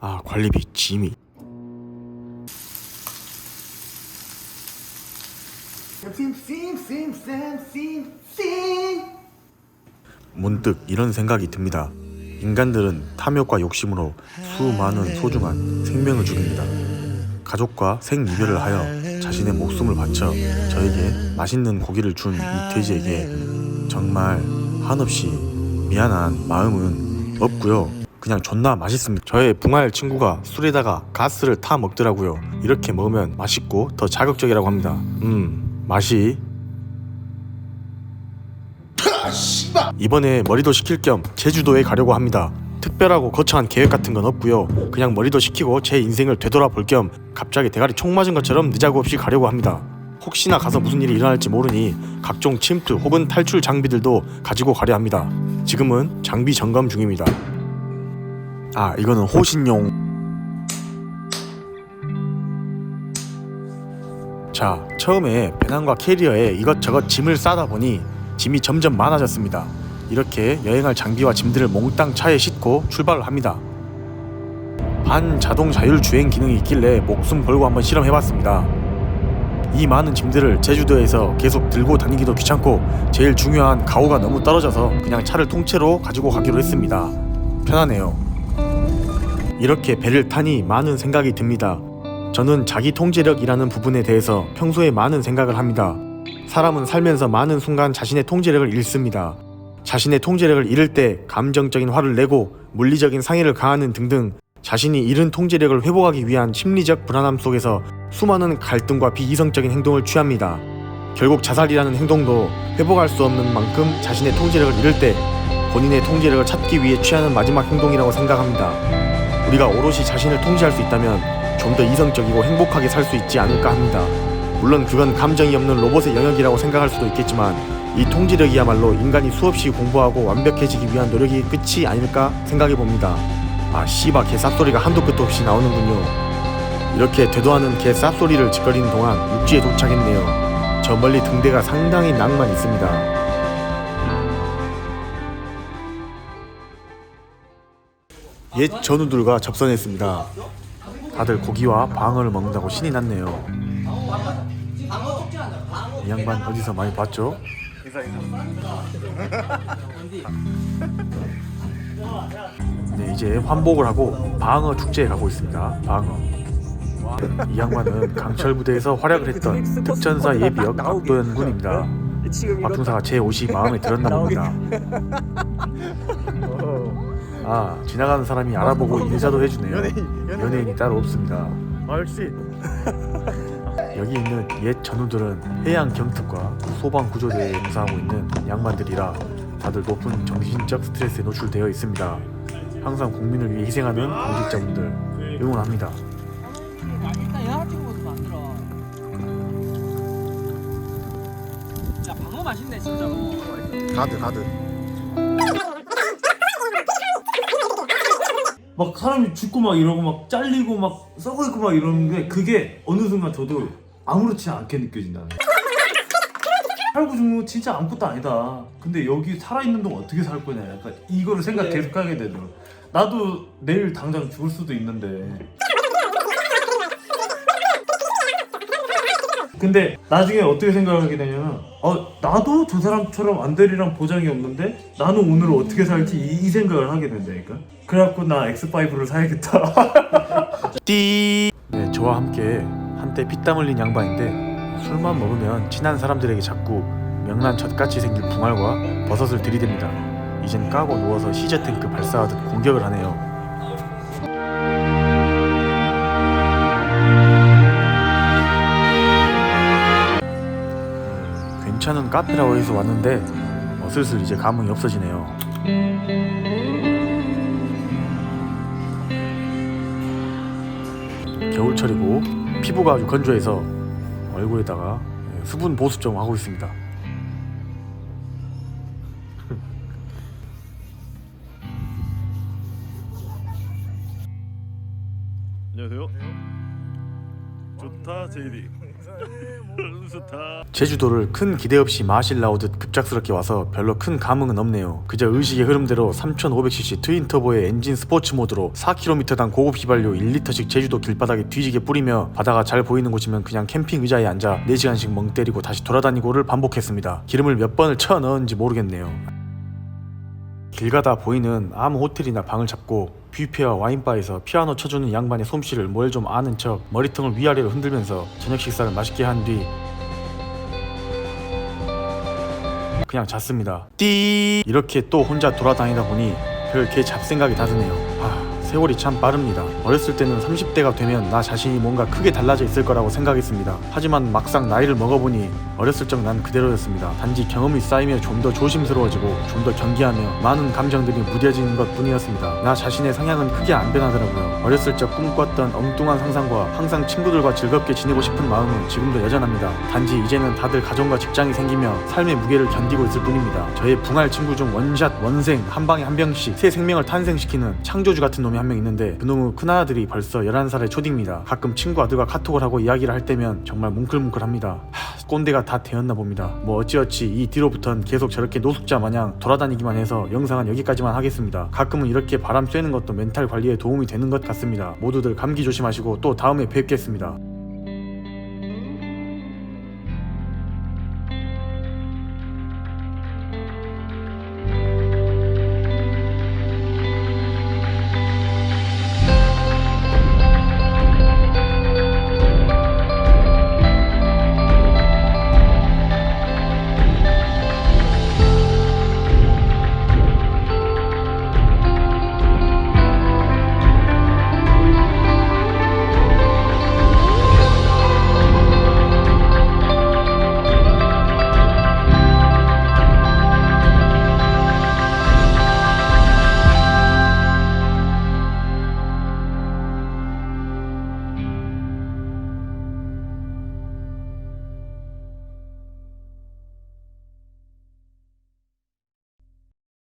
아, 관리비 지미. 문득 이런 생각이 듭니다. 인간들은 탐욕과 욕심으로 수많은 소중한 생명을 죽입니다. 가족과 생이별을 하여 자신의 목숨을 바쳐 저에게 맛있는 고기를 준 이 돼지에게 정말 한없이 미안한 마음은 없고요. 그냥 존나 맛있습니다. 저의 붕알 친구가 술에다가 가스를 타 먹더라고요. 이렇게 먹으면 맛있고 더 자극적이라고 합니다. 맛이 이번에 머리도 식힐 겸 제주도에 가려고 합니다. 특별하고 거창한 계획 같은 건 없고요. 그냥 머리도 식히고 제 인생을 되돌아볼 겸 갑자기 대가리 총 맞은 것처럼 느자구 없이 가려고 합니다. 혹시나 가서 무슨 일이 일어날지 모르니 각종 침투 혹은 탈출 장비들도 가지고 가려 합니다. 지금은 장비 점검 중입니다. 아, 이거는 호신용. 자, 처음에 배낭과 캐리어에 이것저것 짐을 싸다 보니 짐이 점점 많아졌습니다. 이렇게 여행할 장비와 짐들을 몽땅 차에 싣고 출발을 합니다. 반자동 자율 주행 기능이 있길래 목숨 걸고 한번 실험해봤습니다. 이 많은 짐들을 제주도에서 계속 들고 다니기도 귀찮고 제일 중요한 가오가 너무 떨어져서 그냥 차를 통째로 가지고 가기로 했습니다. 편하네요. 이렇게 배를 타니 많은 생각이 듭니다. 저는 자기 통제력이라는 부분에 대해서 평소에 많은 생각을 합니다. 사람은 살면서 많은 순간 자신의 통제력을 잃습니다. 자신의 통제력을 잃을 때 감정적인 화를 내고 물리적인 상해를 가하는 등등 자신이 잃은 통제력을 회복하기 위한 심리적 불안함 속에서 수많은 갈등과 비이성적인 행동을 취합니다. 결국 자살이라는 행동도 회복할 수 없는 만큼 자신의 통제력을 잃을 때 본인의 통제력을 찾기 위해 취하는 마지막 행동이라고 생각합니다. 우리가 오롯이 자신을 통제할 수 있다면 좀 더 이성적이고 행복하게 살 수 있지 않을까 합니다. 물론 그건 감정이 없는 로봇의 영역이라고 생각할 수도 있겠지만 이 통제력이야말로 인간이 수없이 공부하고 완벽해지기 위한 노력이 끝이 아닐까 생각해봅니다. 아, 씨바 개 쌉소리가 한도 끝도 없이 나오는군요. 이렇게 되도않은 개 쌉소리를 짓거리는 동안 육지에 도착했네요. 저 멀리 등대가 상당히 낭만 있습니다. 옛 전우들과 접선했습니다. 다들 고기와 방어를 먹는다고 신이 났네요. 이 양반 어디서 많이 봤죠? 네, 이제 환복을 하고 방어 축제에 가고 있습니다. 방어. 이 양반은 강철 부대에서 활약을 했던 특전사 예비역 박도현 군입니다. 박중사가 제 옷이 마음에 들었나 봅니다. 아, 지나가는 사람이 알아보고 인사도 해주네요. 연예인이 따로 없습니다. 역시 여기 있는 옛 전우들은 해양 경특과 소방 구조대에 봉사하고 있는 양반들이라 다들 높은 정신적 스트레스에 노출되어 있습니다. 항상 국민을 위해 희생하는 공직자분들 응원합니다. 일단 여자친구부터 만들어. 야, 방어 맛있네 진짜로. 가드. 막 사람이 죽고 막 이러고 막 잘리고 막 썩어 있고 막 이러는데 그게 어느 순간 저도 아무렇지 않게 느껴진다는 거예요. 살고 죽는 거 진짜 아무것도 아니다. 근데 여기 살아있는 동안 어떻게 살 거냐 약간 이거를 생각 계속 하게 되더라고. 나도 내일 당장 죽을 수도 있는데 근데 나중에 어떻게 생각을 하게 되냐면 나도 저 사람처럼 안 되리란 보장이 없는데 나는 오늘을 어떻게 살지 이 생각을 하게 된다니까. 그래갖고 나 X5를 사야겠다. 띠. 네, 저와 함께 한때 피땀 흘린 양반인데 술만 먹으면 친한 사람들에게 자꾸 명란 젖같이 생긴 붕알과 버섯을 들이댑니다. 이젠 까고 누워서 시저 탱크 발사하듯 공격을 하네요. 괜찮은 카페라고 해서 왔는데 슬슬 이제 감흥이 없어지네요. 겨울철이고 피부가 아주 건조해서 얼굴에다가 수분 보습 좀 하고 있습니다. 안녕하세요. 좋다 JD. 제주도를 큰 기대 없이 마실 나오듯 급작스럽게 와서 별로 큰 감흥은 없네요. 그저 의식의 흐름대로 3500cc 트윈터보의 엔진 스포츠 모드로 4km당 고급 휘발유 1리터씩 제주도 길바닥에 뒤지게 뿌리며 바다가 잘 보이는 곳이면 그냥 캠핑 의자에 앉아 4시간씩 멍 때리고 다시 돌아다니고를 반복했습니다. 기름을 몇 번을 쳐 넣었는지 모르겠네요. 길 가다 보이는 아무 호텔이나 방을 잡고 뷔페와 와인바에서 피아노 쳐주는 양반의 솜씨를 뭘 좀 아는 척 머리통을 위아래로 흔들면서 저녁 식사를 맛있게 한 뒤 그냥 잤습니다. 띠 이렇게 또 혼자 돌아다니다 보니 별 개 잡생각이 다 드네요. 세월이 참 빠릅니다. 어렸을 때는 30대가 되면 나 자신이 뭔가 크게 달라져 있을 거라고 생각했습니다. 하지만 막상 나이를 먹어보니 어렸을 적 난 그대로였습니다. 단지 경험이 쌓이며 좀 더 조심스러워지고 좀 더 경계하며 많은 감정들이 무뎌지는 것 뿐이었습니다. 나 자신의 성향은 크게 안 변하더라고요. 어렸을 적 꿈꿨던 엉뚱한 상상과 항상 친구들과 즐겁게 지내고 싶은 마음은 지금도 여전합니다. 단지 이제는 다들 가정과 직장이 생기며 삶의 무게를 견디고 있을 뿐입니다. 저의 붕할 친구 중 원샷 원생 한 방에 한 병씩 새 생명을 탄생시키는 창조주 같은 놈이 한 명 있는데 그놈의 큰아들이 벌써 11살의 초딩입니다. 가끔 친구 아들과 카톡을 하고 이야기를 할 때면 정말 뭉클뭉클합니다. 꼰대가 다 되었나 봅니다. 뭐 어찌어찌 이 뒤로부턴 계속 저렇게 노숙자 마냥 돌아다니기만 해서 영상은 여기까지만 하겠습니다. 가끔은 이렇게 바람 쐬는 것도 멘탈 관리에 도움이 되는 것 같습니다. 모두들 감기 조심하시고 또 다음에 뵙겠습니다.